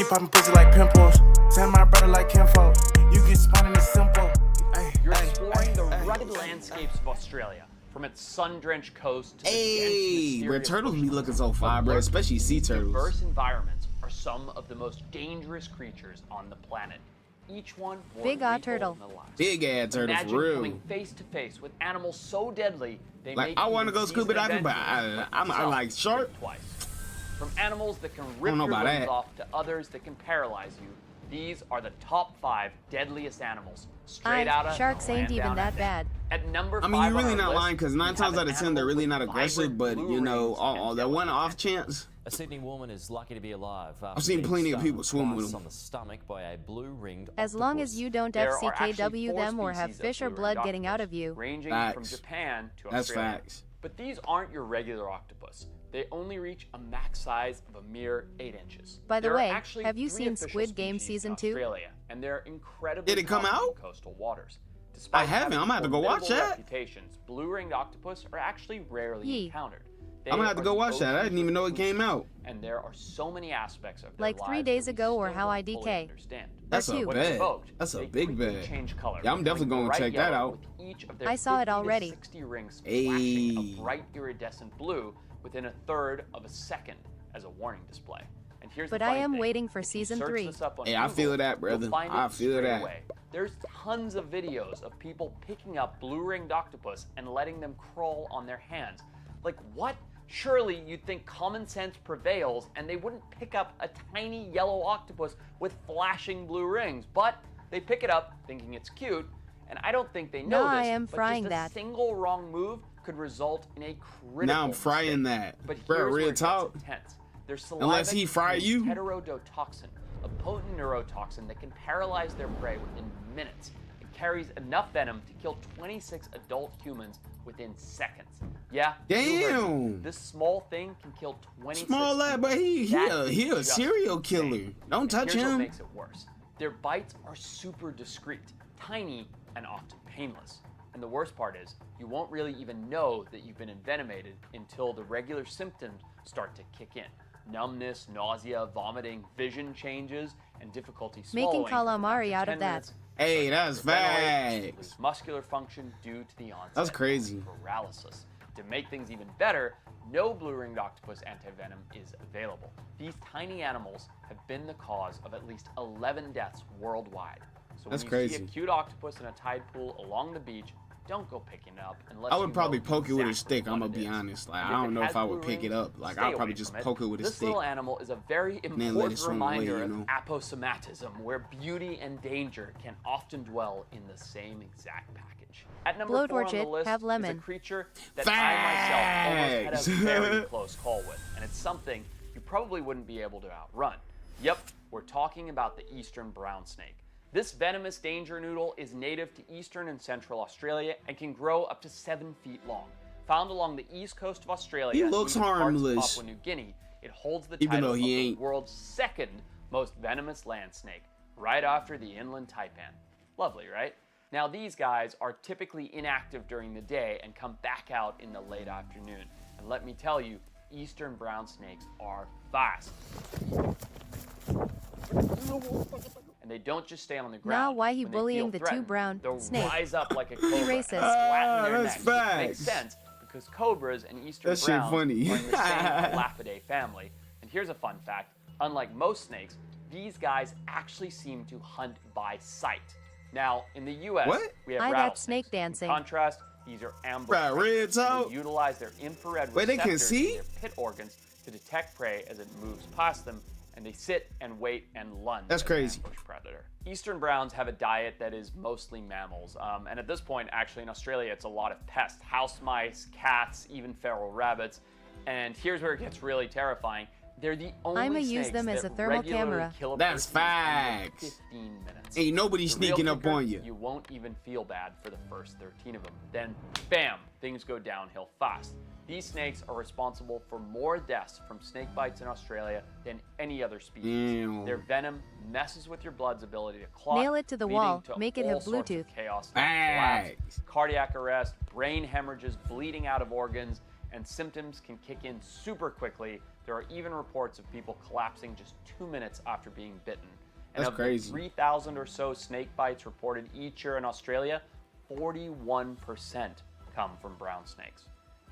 popping pussy like pimples. Send my brother like kinfolk. You get spun in the simple. You're exploring the rugged landscapes of Australia, from its sun-drenched coast to the dense, where mysterious turtles be bushes. looking so fire, bro, But especially sea lurking in turtles. Diverse environments are some of the most dangerous creatures on the planet. Each one more Big ass lethal turtle. than the last. Big ass turtle, Imagine for real. coming face to face with animals so deadly they Like, make I want to even go scuba seasoned diving, but adventurers I'm yourself like shark. think twice. From animals that can rip know your about limbs that. off to others that can paralyze you, these are the top 5 deadliest animals. Straight out of Sharks the ain't land even down that under. bad. At number I 5 mean, you're on really our not list, lying, because we 9 have times an out of 10 animal they're really with not aggressive, vibrant but blue you know, rings and that one delicate off chance. A Sydney woman is lucky to be alive. I've seen plenty of people swim with them. them. On the stomach by a blue-ringed As long as you don't There are actually FCKW 4 them or have species of fish or blue-ringed blood getting out octopus, of you. ranging from Facts. Japan to That's Australia. facts. But these aren't your regular octopus. They only reach a max size of a mere 8 inches. By the There are way, actually have you 3 seen official Squid Game species season in 2? Australia, and they're incredibly Did it come common out? in coastal waters. Despite I haven't. having I'm gonna have to go watch formidable that. reputations, blue-ringed octopus are actually rarely Yee. encountered. They I'm gonna have to are go the watch that. I OGs didn't even know it of came food out. and there are so many aspects of their Like 3 lives days that we ago or still how don't I fully DK. understand. That's a cute. When bad. provoked, That's a they big quickly bad. change color, Yeah, I'm definitely becoming gonna bright check that yellow out. with each of their I saw it 50 to already. 60 rings flashing a Ayy. bright iridescent blue within a third of a second as a warning display. And here's But the I funny am thing. waiting for If you season search 3. this up on Hey, I feel Google, that, you'll brother. find I it feel straight that. away. There's tons of videos of people picking up blue-ringed octopus and letting them crawl on their hands. Like, what? Surely you'd think common sense prevails and they wouldn't pick up a tiny yellow octopus with flashing blue rings, but they pick it up thinking it's cute, and I don't think they know Now this, I am but frying just that. a single wrong move could result in a critical Now I'm frying mistake. that. But Bro, here's where real it gets talk. intense. Their saliva Unless he fry contains you. heterodotoxin, a potent neurotoxin that can paralyze their prey within minutes. It carries enough venom to kill 26 adult humans within seconds. Yeah, you heard me. Damn. This small thing can kill 26 Small lad, people. but he That a, is he a just serial killer. insane. Don't And touch here's what him. makes it worse. Their bites are super discreet, tiny, and often painless. And the worst part is, you won't really even know that you've been envenomated until the regular symptoms start to kick in. Numbness, nausea, vomiting, vision changes, and difficulty swallowing. Making calamari After out 10 of that. minutes, Hey, that's hyperventilate, facts. lose muscular function due to the onset That's of crazy. paralysis. To make things even better, no blue-ringed octopus antivenom is available. These tiny animals have been the cause of at least 11 deaths worldwide. So That's when you see crazy. a cute octopus in a tide pool along the beach, don't go picking it up unless I you would probably know poke it with a exactly stick. what I'm gonna it be is. honest. Like, And I if don't it know if has I would blue pick it rings, up. Like, stay I'll away probably from just it. poke it with a This stick. little animal is a very then let it important swim away, reminder you of know? aposomatism, where beauty and danger can often dwell in the same exact package. At number 4 on Blowtorch the it, list have is a lemon. creature that I myself almost had a Facts. very close call with, and it's something you probably wouldn't be able to outrun. Yep, we're talking about the eastern brown snake. This venomous danger noodle is native to eastern and central Australia and can grow up to 7 feet long. Found along the east coast of Australia He and looks even parts of harmless. Papua New Guinea, it holds the Even title though of he the ain't. world's second most venomous land snake, right after the inland taipan. Lovely, right? Now these guys are typically inactive during the day and come back out in the late afternoon. And let me tell you, eastern brown snakes are fast. And they don't just stay on the ground. Now why he When they bullying feel the two threatened, brown they'll snake? rise up like a cobra racist. and flatten their that's necks, which makes facts. sense because cobras and eastern That shit browns funny. are in the same Elapidae family. And here's a fun fact: unlike most snakes, these guys actually seem to hunt by sight. Now, in the U.S., What? we have I got rattlesnakes. snake dancing. In contrast, these are ambush Bruh, predators, real and talk. they utilize their infrared Wait, they can receptors see? in their pit organs to detect prey as it moves past them, and they sit and wait and lunge. That's as an crazy. ambush predator. Eastern browns have a diet that is mostly mammals, and at this point, actually, in Australia, it's a lot of pests: house mice, cats, even feral rabbits. And here's where it gets really terrifying. They're the only I'ma snakes use them as that a thermal regularly camera. kill a That's person in under facts. 15 minutes. Ain't nobody The real sneaking up kicker, on you. You won't even feel bad for the first 13 of them. Then, bam, things go downhill fast. These snakes are responsible for more deaths from snake bites in Australia than any other species. Damn. Their venom messes with your blood's ability to clot, Nail it to the leading wall. to Make it all have sorts of Bluetooth. chaos, like collapse, Facts. cardiac arrest, brain hemorrhages, bleeding out of organs, and symptoms can kick in super quickly. There are even reports of people collapsing just 2 minutes after being bitten. And That's of crazy. the 3,000 or so snake bites reported each year in Australia, 41% come from brown snakes.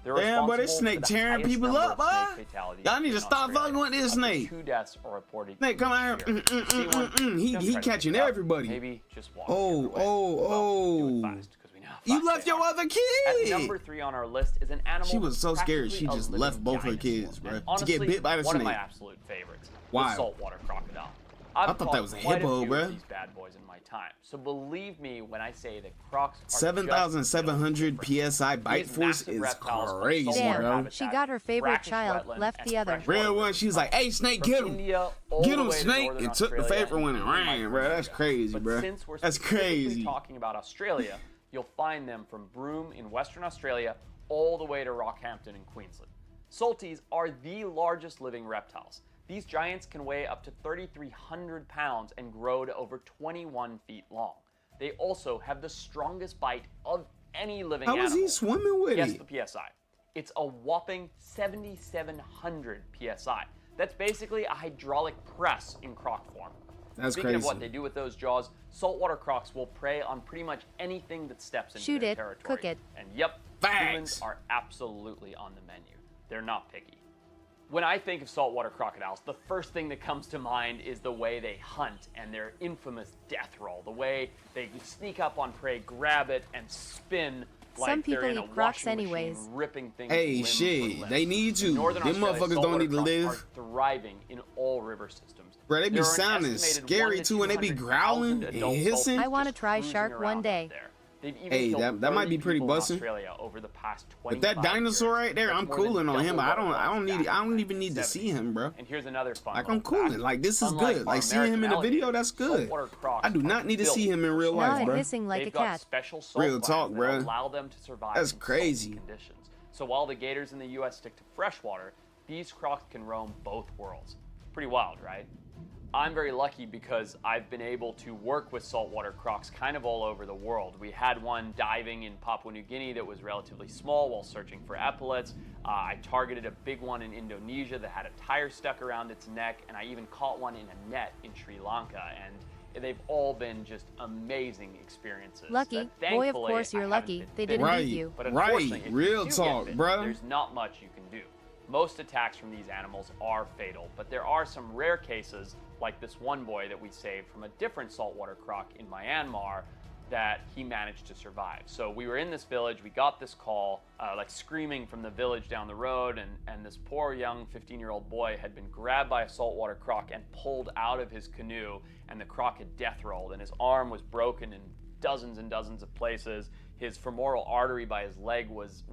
They're Damn, boy, this responsible snake for the tearing highest people number up, of boy. snake fatalities Y'all need in to stop Australia. fucking with this Up to snake. 2 deaths are reported Snake, come out each here. year. See one? He Don't try to catching pick it up. everybody. Maybe just walk. Oh, the other way. oh, Well, do it oh. fast, 'cause we know how You fast left they your are. other At kid. number 3 on our list is an animal. She was so scared, practically she a just living left both her dinosaur. kids, bruh, And to get honestly, bit by the one of my snake. absolute favorites. Why? The saltwater crocodile. I I've thought that was a caught quite hippo, few bruh. of these bad boys in my time. So believe me when I say that crocs are just 7,700 different. PSI bite These force massive is reptiles from crazy, saltwater bro. habitats, She got her favorite brackish child, wetlands, left and the other. freshwater Real one, rivers. she was like, hey, snake, From get him. India all Get the him, way to snake, northern and took the Australia favorite one and even ran, bro. That's Micronesia. crazy, But bro. since we're That's specifically crazy. talking about Australia, you'll find them from Broome in Western Australia all the way to Rockhampton in Queensland. Salties are the largest living reptiles. These giants can weigh up to 3,300 pounds and grow to over 21 feet long. They also have the strongest bite of any living How animal. was he swimming with Guess it? the PSI. It's a whopping 7,700 PSI. That's basically a hydraulic press in croc form. That's Speaking of crazy. what they do with those jaws, saltwater crocs will prey on pretty much anything that steps into Shoot their it, territory. cook it. And yep, Facts. humans are absolutely on the menu. They're not picky. When I think of saltwater crocodiles, the first thing that comes to mind is the way they hunt and their infamous death roll. The way they sneak up on prey, grab it, and spin like Some people they're in a eat crocs washing machine, anyways. ripping things Hey, limb for shit, limb. they need to. In Northern Them Australia, motherfuckers don't saltwater need to crocs live. are thriving in all river systems. Bro, they be There are an sounding estimated scary 1 to too, and they be 200,000 growling and adult hissing. saltwater I wanna just try cruising shark around one up day. there. They've even Hey, killed that might 30 be pretty people in bussin'. Australia over the past 25 But that dinosaur years. right there, That's I'm more than cooling on him. double I what it don't was back in even need to 1970s. see him, bro. And here's another fun Like, I'm little cooling. fact. Like, this is Unlike good. Like, our seeing him in a American video, alligators, that's good. saltwater crocs I do are not need to built see him in real Now life, I'm bro. hissing like They've a got cat. special salt Real glands talk, that bruh. allow them to survive That's in crazy. salty conditions. So while the gators in the U.S. stick to freshwater, these crocs can roam both worlds. Pretty wild, right? I'm very lucky because I've been able to work with saltwater crocs kind of all over the world. We had one diving in Papua New Guinea that was relatively small while searching for epaulets. I targeted a big one in Indonesia that had a tire stuck around its neck, and I even caught one in a net in Sri Lanka. And they've all been just amazing experiences. Lucky. that Boy, of thankfully course you're I lucky. haven't They been didn't bitten. beat you. But Right. unfortunately, if you Real do get talk, bitten, bruh. There's not much you can do. Most attacks from these animals are fatal, but there are some rare cases, like this one boy that we saved from a different saltwater croc in Myanmar, that he managed to survive. So we were in this village, we got this call, like screaming from the village down the road, and this poor young 15-year-old boy had been grabbed by a saltwater croc and pulled out of his canoe, and the croc had death rolled, and his arm was broken in dozens and dozens of places. His femoral artery by his leg was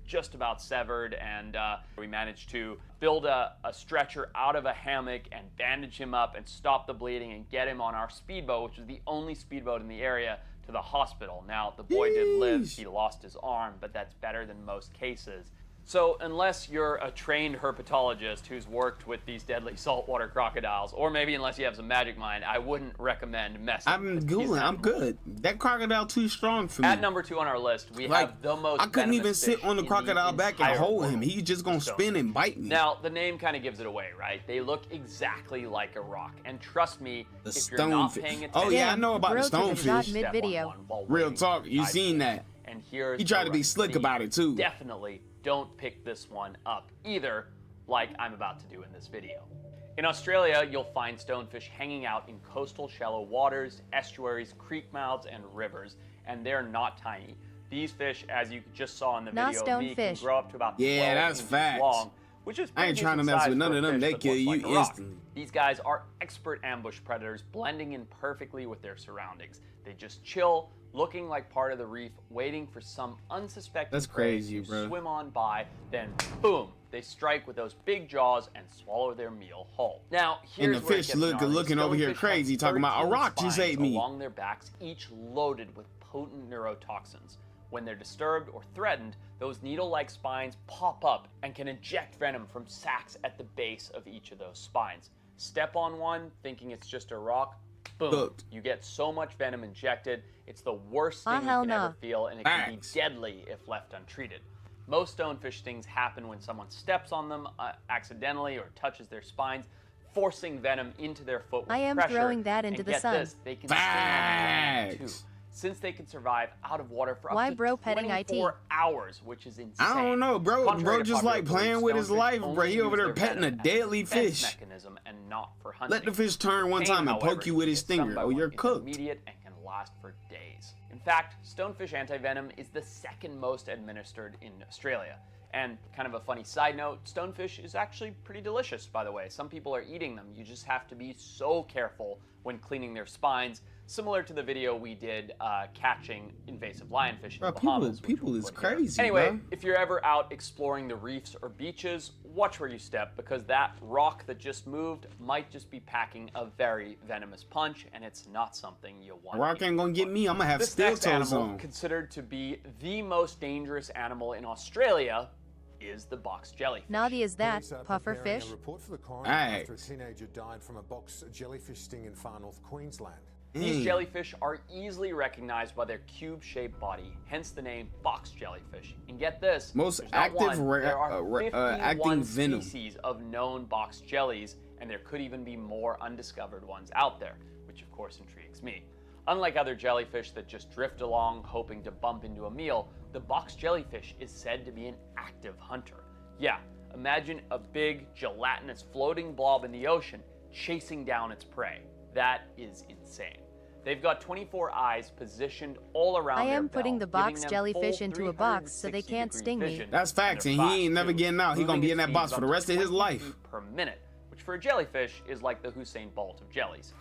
just about severed, and we managed to build a stretcher out of a hammock and bandage him up and stop the bleeding and get him on our speedboat, which was the only speedboat in the area, to the hospital. Now, the boy did live, Yeesh. he lost his arm, but that's better than most cases. So unless you're a trained herpetologist who's worked with these deadly saltwater crocodiles, or maybe unless you have some magic mind, I wouldn't recommend messing I'm with these good. I'm animals. good. That crocodile too strong for me. At number 2 on our list, we Like, have the most I couldn't even venomous sit fish on the in crocodile back and entire hold him. world, He's just gonna the spin and bite me. Now, the name kind of gives it away, right? They look exactly like a rock. And trust me, The if you're not stonefish. paying Oh, attention, yeah, I know about the Bro took a shot stonefish. mid-video. Real talk, you seen that. And here's He tried the to be rest. slick about it, too. Definitely don't pick this one up either, like I'm about to do in this video. In Australia, you'll find stonefish hanging out in coastal shallow waters, estuaries, creek mouths, and rivers, and they're not tiny. These fish, as you just saw in the Not video of me, can stonefish. grow up to about 12 Yeah, that's inches facts. long, which is I ain't pretty trying to decent mess size with none for a of them. fish They that kill looks you like a rock. instantly. These guys are expert ambush predators, blending in perfectly with their surroundings. They just chill, looking like part of the reef, waiting for some unsuspecting That's prey crazy, to bro. swim on by, then boom, they strike with those big jaws and swallow their meal whole. Now, here's the where it fish gets looking gnarly. over here Stonefish crazy, have talking about a 13 rock just spines ate me. along their backs, each loaded with potent neurotoxins. When they're disturbed or threatened, those needle-like spines pop up and can inject venom from sacs at the base of each of those spines. Step on one, thinking it's just a rock, boom. Hooked. You get so much venom injected, it's the worst thing you hell can no. ever feel, and it can be Facts. deadly if left untreated. Most stonefish stings happen when someone steps on them accidentally or touches their spines, forcing venom into their foot with I am pressure. throwing that into and the get sun. This, they can sting on land too, Facts. since they can survive out of water for Why up to bro petting 24 IT? hours, which is insane. I don't know, bro. Contrary Bro to just popular like belief, playing with his stonefish life, bro. only He over use there their petting a venom as deadly defense fish. mechanism and not for hunting. Let the fish turn one Pain, time and however, poke you with if his get stung stinger. by Oh, one, you're is cooked. immediate and can last for days. In fact, stonefish antivenom is the second most administered in Australia. And kind of a funny side note, stonefish is actually pretty delicious, by the way. Some people are eating them. You just have to be so careful when cleaning their spines, similar to the video we did catching invasive lionfish in Bro, the Bahamas. people which is we'll put here. crazy, Anyway, bro. if you're ever out exploring the reefs or beaches, watch where you step, because that rock that just moved might just be packing a very venomous punch, and it's not something you want. Rock ain't gonna get me. I'm gonna have This steel next toes animal, on. considered to be the most dangerous animal in Australia, is the box jellyfish. Naughty is that, Police are puffer preparing fish? A report for the coroner Hey. after a teenager died from a box jellyfish sting in far north Queensland. These jellyfish are easily recognized by their cube-shaped body, hence the name box jellyfish. And get this, Most there's not active one, there are 51 acting venom. species of known box jellies, and there could even be more undiscovered ones out there, which of course intrigues me. Unlike other jellyfish that just drift along hoping to bump into a meal, the box jellyfish is said to be an active hunter. Yeah, imagine a big, gelatinous floating blob in the ocean chasing down its prey. That is insane. They've got 24 eyes positioned all around I their am putting bell, the box giving them jellyfish full into a box so they can't 360-degree sting me. vision, That's facts, they're and he fast, ain't never too, getting out. He gonna moving be in at that box speeds for the up rest to of his 20 life. feet per minute, which for a jellyfish is like the Usain Bolt of jellies.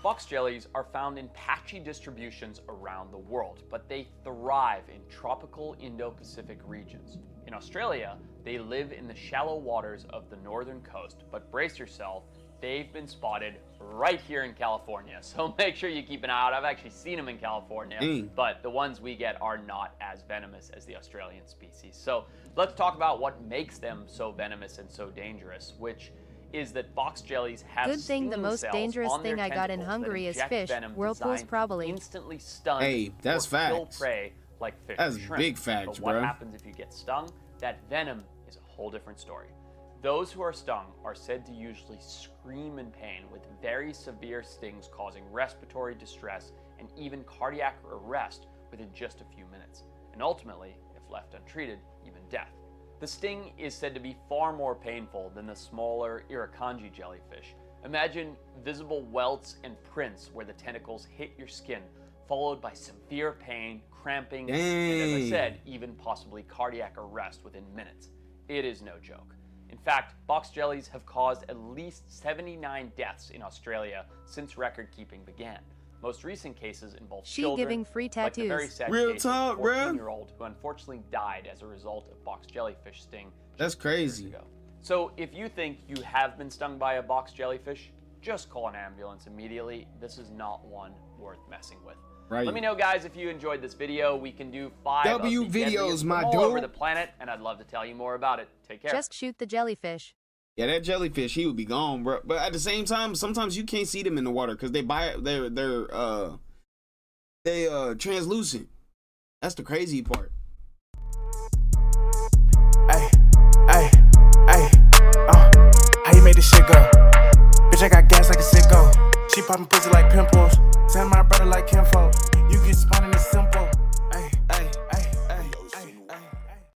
Box jellies are found in patchy distributions around the world, but they thrive in tropical Indo-Pacific regions. In Australia, they live in the shallow waters of the northern coast, but brace yourself, they've been spotted right here in California, so make sure you keep an eye out. I've actually seen them in California, but the ones we get are not as venomous as the Australian species. So let's talk about what makes them so venomous and so dangerous, which is that box jellies have Good thing the stinging most cells dangerous on their thing I got in tentacles that Hungary is inject fish. venom Whirlpools designed probably. to instantly stun Hey, that's or kill facts. prey like fish That's or shrimp. big facts, but what bro. happens if you get stung? That venom is a whole different story. Those who are stung are said to usually scream in pain, with very severe stings causing respiratory distress and even cardiac arrest within just a few minutes, and ultimately, if left untreated, even death. The sting is said to be far more painful than the smaller irukandji jellyfish. Imagine visible welts and prints where the tentacles hit your skin, followed by severe pain, cramping, and as I Dang. said, even possibly cardiac arrest within minutes. It is no joke. In fact, box jellies have caused at least 79 deaths in Australia since record keeping began. Most recent cases involve She children, giving free like the very tattoos. sad Real case talk, of a bruh. 14-year-old who unfortunately died as a result of box jellyfish sting. That's just 2 years crazy. ago. So if you think you have been stung by a box jellyfish, just call an ambulance immediately. This is not one worth messing with. Right. Let me know, guys, if you enjoyed this video. We can do 5 W of the videos, deadliest my from all over dude. the planet, and I'd love to tell you more about it. Take care. Just shoot the jellyfish. Yeah, that jellyfish, he would be gone, bro. But at the same time, sometimes you can't see them in the water because they're translucent. That's the crazy part. Ay, ay, ay, how you make this shit go? Bitch, I got gas like a sicko. She poppin' pussy like pimples. Send my brother like kinfolk. You get spun in the simple.